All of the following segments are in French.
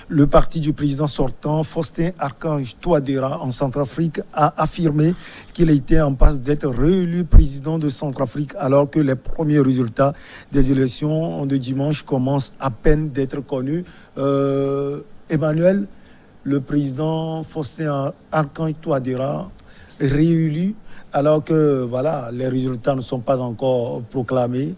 le parti du président sortant, Faustin Archange Touadéra, en Centrafrique, a affirmé qu'il était en passe d'être réélu président de Centrafrique, alors que les premiers résultats des élections de dimanche commencent à peine d'être connus. Emmanuel, le président Faustin Archange Touadéra, réélu, alors que voilà, les résultats ne sont pas encore proclamés.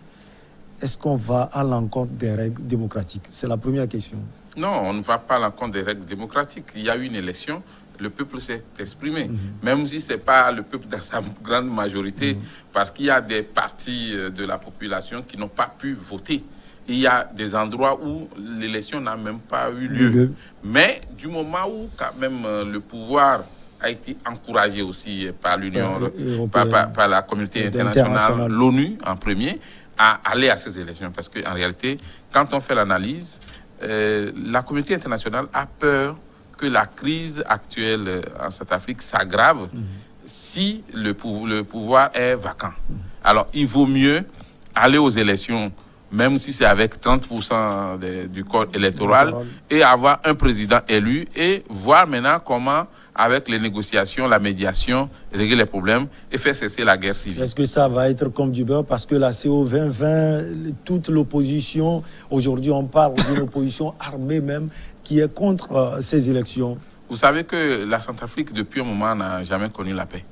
Est-ce qu'on va à l'encontre des règles démocratiques? C'est la première question. Non, on ne va pas à l'encontre des règles démocratiques. Il y a eu une élection, le peuple s'est exprimé. Même si ce n'est pas le peuple dans sa grande majorité, parce qu'il y a des parties de la population qui n'ont pas pu voter. Il y a des endroits où l'élection n'a même pas eu lieu. Mais du moment où quand même le pouvoir a été encouragé aussi par l'Union, par la communauté internationale, l'ONU en premier, à aller à ces élections. Parce qu'en réalité, quand on fait l'analyse, la communauté internationale a peur que la crise actuelle en Centrafrique s'aggrave si le pouvoir est vacant. Alors, il vaut mieux aller aux élections, même si c'est avec 30% du corps électoral, et avoir un président élu et voir maintenant comment, avec les négociations, la médiation, régler les problèmes et faire cesser la guerre civile. Est-ce que ça va être comme du beurre? Parce que la CO 2020, toute l'opposition, aujourd'hui on parle d'une opposition armée même, qui est contre ces élections. Vous savez que la Centrafrique, depuis un moment, n'a jamais connu la paix.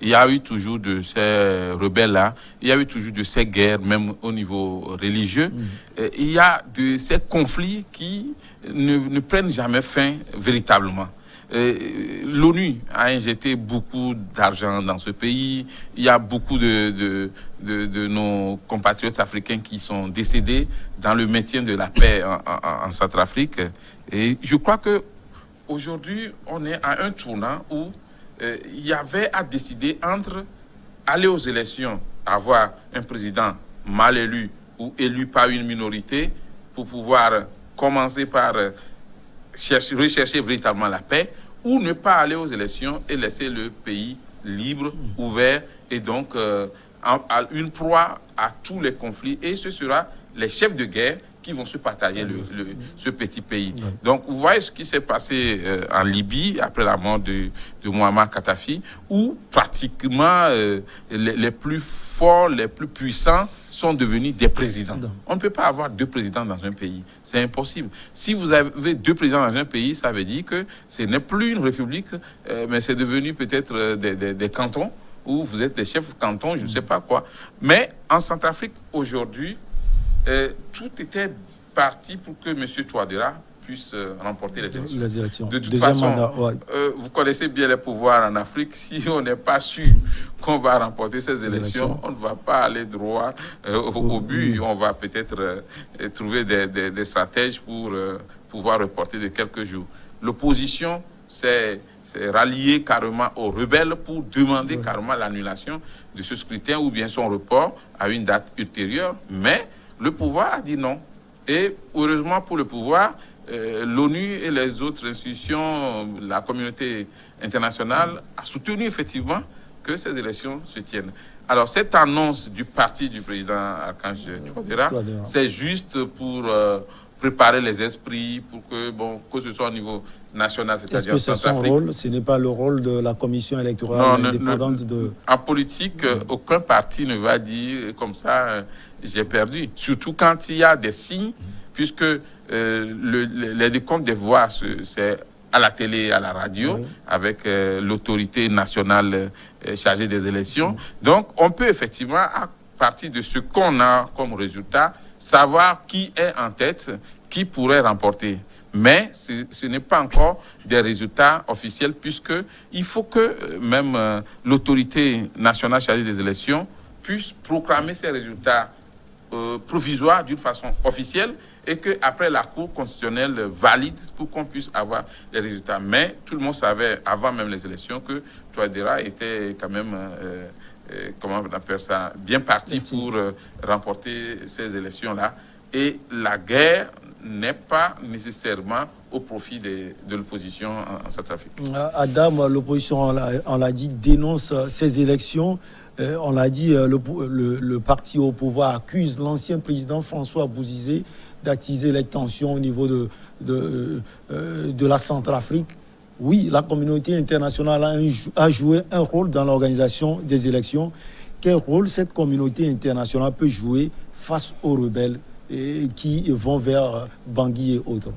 Il y a eu toujours de ces rebelles-là, il y a eu toujours de ces guerres, même au niveau religieux. Il y a de ces conflits qui ne prennent jamais fin véritablement. L'ONU a injecté beaucoup d'argent dans ce pays. Il y a beaucoup de nos compatriotes africains qui sont décédés dans le maintien de la paix en Centrafrique. Et je crois que aujourd'hui, on est à un tournant où il y avait à décider entre aller aux élections, avoir un président mal élu ou élu par une minorité pour pouvoir commencer par rechercher véritablement la paix, ou ne pas aller aux élections et laisser le pays libre, ouvert, et donc une proie à tous les conflits. Et ce sera les chefs de guerre qui vont se partager ce petit pays. Donc, vous voyez ce qui s'est passé en Libye après la mort de Muammar Kadhafi, où pratiquement les plus forts, les plus puissants sont devenus des présidents. On ne peut pas avoir deux présidents dans un pays. C'est impossible. Si vous avez deux présidents dans un pays, ça veut dire que ce n'est plus une république, mais c'est devenu peut-être des cantons, où vous êtes des chefs de canton, je ne sais pas quoi. Mais en Centrafrique, aujourd'hui, tout était parti pour que M. Touadéra puisse remporter les élections. De toute façon, vous connaissez bien les pouvoirs en Afrique. Si on n'est pas sûr qu'on va remporter ces élections, on ne va pas aller droit au but. On va peut-être trouver des stratèges pour pouvoir reporter de quelques jours. L'opposition s'est ralliée carrément aux rebelles pour demander carrément l'annulation de ce scrutin ou bien son report à une date ultérieure. Mais le pouvoir a dit non. Et heureusement pour le pouvoir, l'ONU et les autres institutions, la communauté internationale a soutenu effectivement que ces élections se tiennent. Alors cette annonce du parti du président Archange Touadéra, c'est juste pour préparer les esprits, pour que ce soit au niveau national, c'est-à-dire en Centrafrique. Est-ce que c'est son rôle? Ce n'est pas le rôle de la commission électorale indépendante de... En politique, aucun parti ne va dire comme ça, j'ai perdu. Surtout quand il y a des signes, puisque les décomptes des voix, c'est à la télé, à la radio, avec l'autorité nationale chargée des élections. Donc, on peut effectivement, à partir de ce qu'on a comme résultat, savoir qui est en tête, qui pourrait remporter. Mais ce n'est pas encore des résultats officiels, puisqu'il faut que même l'autorité nationale chargée des élections puisse proclamer ces résultats provisoires d'une façon officielle et qu'après la Cour constitutionnelle valide pour qu'on puisse avoir les résultats. Mais tout le monde savait, avant même les élections, que Touadéra était quand même... comment on appelle ça, bien parti pour remporter ces élections-là. Et la guerre n'est pas nécessairement au profit de l'opposition en Centrafrique. Adam, l'opposition, on l'a dit, dénonce ces élections. On l'a dit, le parti au pouvoir accuse l'ancien président François Bouzizé d'attiser les tensions au niveau de la Centrafrique. Oui, la communauté internationale a joué un rôle dans l'organisation des élections. Quel rôle cette communauté internationale peut jouer face aux rebelles qui vont vers Bangui et autres?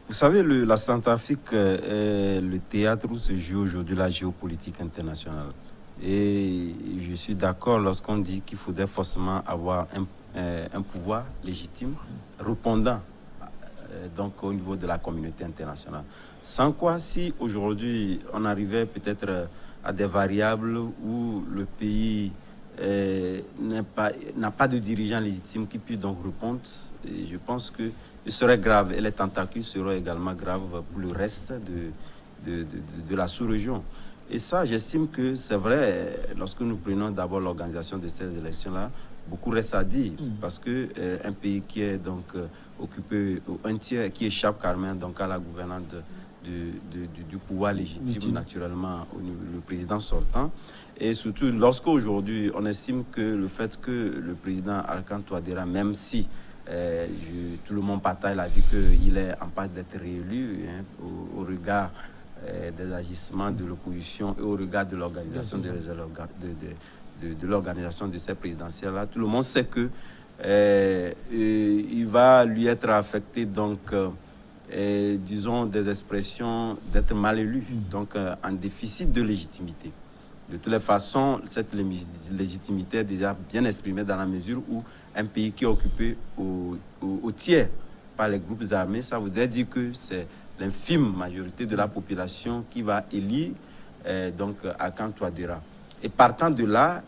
Vous savez, la Centrafrique est le théâtre où se joue aujourd'hui la géopolitique internationale. Et je suis d'accord lorsqu'on dit qu'il faudrait forcément avoir un pouvoir légitime, répondant donc au niveau de la communauté internationale. Sans quoi, si aujourd'hui on arrivait peut-être à des variables où le pays n'a pas de dirigeant légitime qui puisse donc répondre, et je pense que ce serait grave. Et les tentacules seraient également graves pour le reste de la sous-région. Et ça, j'estime que c'est vrai, lorsque nous prenons d'abord l'organisation de ces élections-là, beaucoup reste à dire, parce que un pays qui est donc occupé, un tiers qui échappe carrément donc à la gouvernance du pouvoir légitime, naturellement, le président sortant. Et surtout, lorsqu'aujourd'hui, on estime que le fait que le président Alassane Ouattara, même si tout le monde partage la vie qu'il est en passe d'être réélu, hein, au regard des agissements de l'opposition et au regard de l'organisation de l'organisation de ces présidentielles-là, tout le monde sait que il va lui être affecté donc disons des expressions d'être mal élu, donc en déficit de légitimité. De toutes les façons, cette légitimité est déjà bien exprimée dans la mesure où un pays qui est occupé au tiers par les groupes armés, ça voudrait dire que c'est l'infime majorité de la population qui va élire donc Alassane Ouattara. Et partant de là,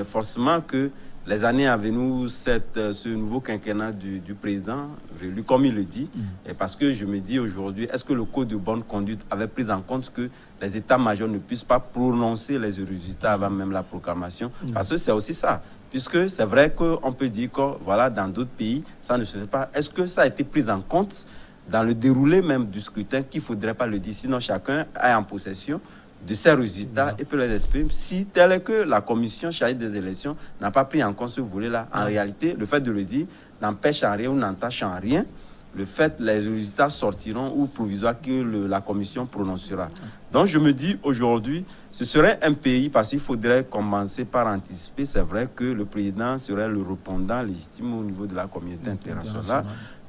forcément que les années à venir, ce nouveau quinquennat du président, réélu comme il le dit, et parce que je me dis aujourd'hui, est-ce que le code de bonne conduite avait pris en compte que les états-majors ne puissent pas prononcer les résultats avant même la proclamation? Parce que c'est aussi ça. Puisque c'est vrai qu'on peut dire que voilà, dans d'autres pays, ça ne se fait pas. Est-ce que ça a été pris en compte dans le déroulé même du scrutin, qu'il ne faudrait pas le dire, sinon chacun est en possession de ces résultats et peut les exprimer. Si tel est que la commission chargée des élections n'a pas pris en compte ce volet-là, en réalité, le fait de le dire n'empêche en rien ou n'entache en rien le fait les résultats sortiront ou provisoires que la commission prononcera. Donc je me dis aujourd'hui, ce serait un pays, parce qu'il faudrait commencer par anticiper, c'est vrai que le président serait le répondant légitime au niveau de la communauté internationale,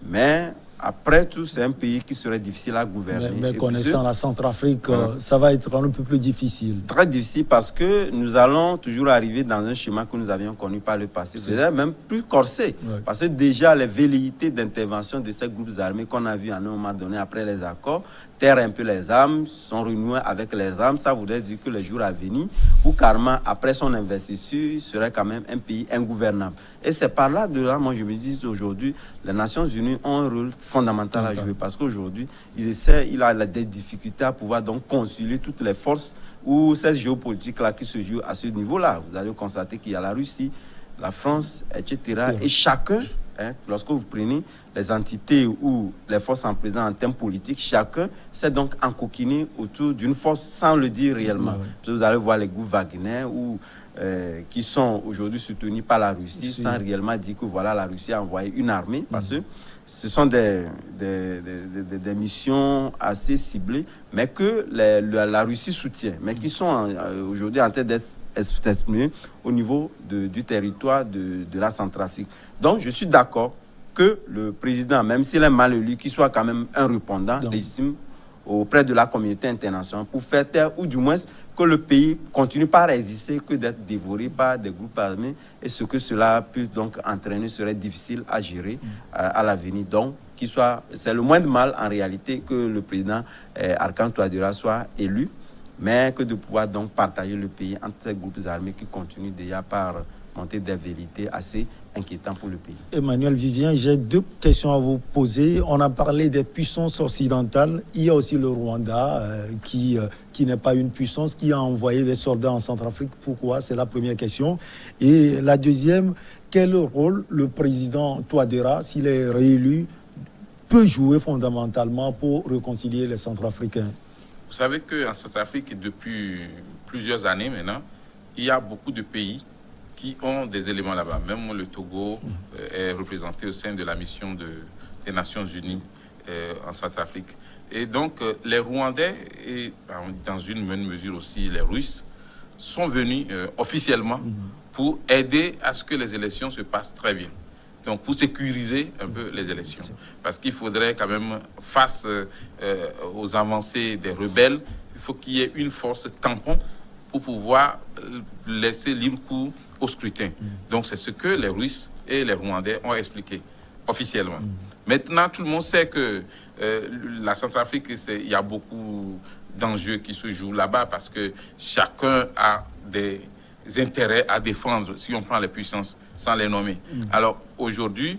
mais après tout, c'est un pays qui serait difficile à gouverner. Mais connaissant la Centrafrique, ça va être un peu plus difficile. Très difficile parce que nous allons toujours arriver dans un schéma que nous avions connu par le passé. C'est même plus corsé. Parce que déjà, les velléités d'intervention de ces groupes armés qu'on a vu à un moment donné après les accords, taire un peu les armes, sont renoués avec les armes. Ça voudrait dire que les jours à venir, ou carrément après son investiture, serait quand même un pays ingouvernable. Et c'est par là, moi je me dis aujourd'hui, les Nations Unies ont un rôle fondamental à jouer parce qu'aujourd'hui, il a des difficultés à pouvoir donc concilier toutes les forces ou cette géopolitique-là qui se joue à ce niveau-là. Vous allez constater qu'il y a la Russie, la France, etc. Et chacun, lorsque vous prenez les entités ou les forces en présence en termes politiques, chacun s'est donc encoquiné autour d'une force sans le dire réellement. Vous allez voir les groupes Wagner ou qui sont aujourd'hui soutenus par la Russie sans réellement dire que voilà, la Russie a envoyé une armée parce que ce sont des missions assez ciblées, mais que la Russie soutient, mais qui sont aujourd'hui en train d'être exprimées au niveau du territoire de la Centrafrique. Donc, je suis d'accord que le président, même s'il est mal élu, qu'il soit quand même un répondant légitime auprès de la communauté internationale pour faire taire, ou du moins que le pays continue pas à résister que d'être dévoré par des groupes armés, et ce que cela peut donc entraîner serait difficile à gérer à l'avenir. Donc, c'est le moins de mal en réalité que le président Alassane Ouattara soit élu, mais que de pouvoir donc partager le pays entre ces groupes armés qui continuent déjà par monter des vérités assez inquiétantes pour le pays. Emmanuel Vivien, j'ai deux questions à vous poser. On a parlé des puissances occidentales. Il y a aussi le Rwanda qui n'est pas une puissance, qui a envoyé des soldats en Centrafrique. Pourquoi? C'est la première question. Et la deuxième, quel rôle le président Touadéra, s'il est réélu, peut jouer fondamentalement pour réconcilier les Centrafricains? Vous savez qu'en Centrafrique, depuis plusieurs années maintenant, il y a beaucoup de pays qui ont des éléments là-bas. Même le Togo est représenté au sein de la mission des Nations Unies en Centrafrique. Et donc, les Rwandais, et dans une même mesure aussi les Russes, sont venus officiellement pour aider à ce que les élections se passent très bien. Donc, pour sécuriser un peu les élections. Parce qu'il faudrait quand même, face aux avancées des rebelles, il faut qu'il y ait une force tampon pour pouvoir laisser libre cours au scrutin. Donc, c'est ce que les Russes et les Rwandais ont expliqué officiellement. Maintenant, tout le monde sait que la Centrafrique, il y a beaucoup d'enjeux qui se jouent là-bas parce que chacun a des intérêts à défendre si on prend les puissances sans les nommer. Alors aujourd'hui,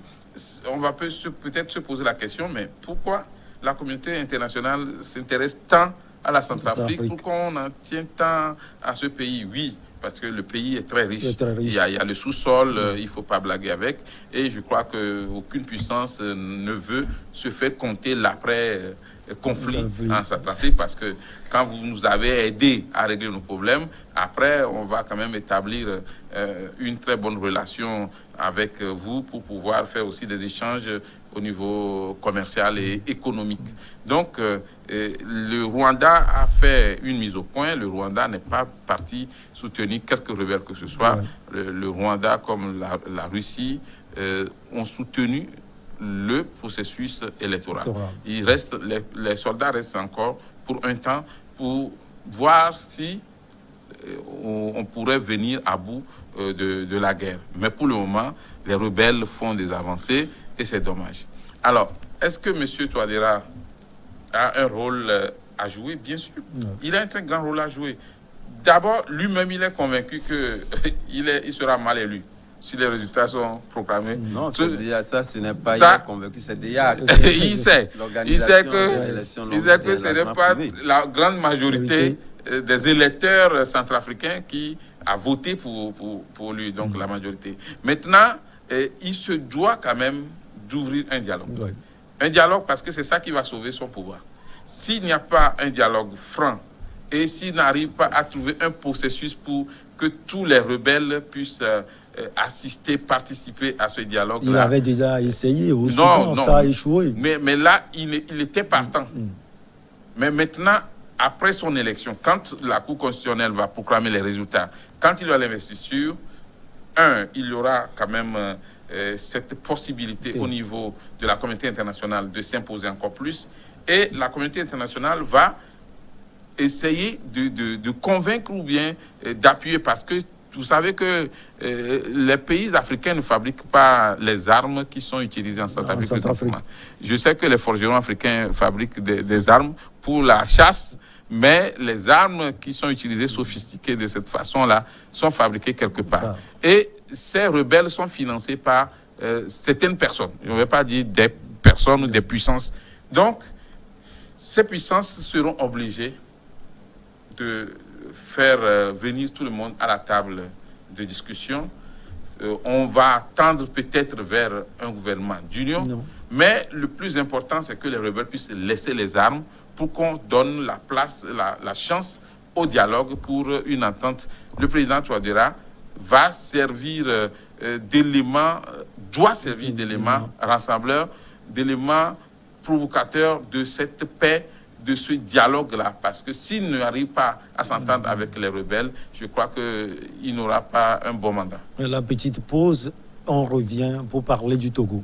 on va peut-être se poser la question, mais pourquoi la communauté internationale s'intéresse tant à la Centrafrique? Pourquoi on en tient tant à ce pays? Oui, parce que le pays est très riche. Il y a le sous-sol, il ne faut pas blaguer avec. Et je crois qu'aucune puissance ne veut se faire compter l'après-conflit en Centrafrique, parce que quand vous nous avez aidés à régler nos problèmes, après, on va quand même établir une très bonne relation avec vous pour pouvoir faire aussi des échanges au niveau commercial et économique. Donc, le Rwanda a fait une mise au point. Le Rwanda n'est pas parti soutenir quelques rebelles que ce soit. Le Rwanda, comme la Russie, ont soutenu le processus électoral. Il reste, les soldats restent encore pour un temps pour voir si on pourrait venir à bout de la guerre. Mais pour le moment, les rebelles font des avancées et c'est dommage. Alors, est-ce que M. Touadéra a un rôle à jouer? Bien sûr. Il a un très grand rôle à jouer. D'abord, lui-même, il est convaincu qu'il sera mal élu si les résultats sont proclamés. Non, déjà, ça, ce n'est pas il est convaincu, c'est déjà... il sait que ce n'est pas la grande majorité des électeurs centrafricains qui a voté pour lui, donc la majorité. Maintenant, il se doit quand même d'ouvrir un dialogue. Un dialogue parce que c'est ça qui va sauver son pouvoir. S'il n'y a pas un dialogue franc et s'il n'arrive pas à trouver un processus pour que tous les rebelles puissent assister, participer à ce dialogue-là. Il avait déjà essayé, ça a échoué. Mais là, il était partant. Mais maintenant, après son élection, quand la Cour constitutionnelle va proclamer les résultats, quand il y aura l'investiture, il y aura quand même cette possibilité au niveau de la communauté internationale de s'imposer encore plus. Et la communauté internationale va essayer de convaincre ou bien d'appuyer, parce que vous savez que les pays africains ne fabriquent pas les armes qui sont utilisées en Centrafrique. Je sais que les forgerons africains fabriquent des armes pour la chasse, mais les armes qui sont utilisées, sophistiquées de cette façon-là, sont fabriquées quelque part. Et ces rebelles sont financés par certaines personnes. Je ne vais pas dire des personnes ou des puissances. Donc, ces puissances seront obligées de faire venir tout le monde à la table de discussion. On va tendre peut-être vers un gouvernement d'union, mais le plus important, c'est que les rebelles puissent laisser les armes pour qu'on donne la place, la chance au dialogue pour une entente. Le président Touadéra va servir d'élément, doit servir d'élément rassembleur, d'élément provocateur de cette paix, de ce dialogue-là, parce que s'il n'arrive pas à s'entendre avec les rebelles, je crois qu'il n'aura pas un bon mandat. La petite pause, on revient pour parler du Togo.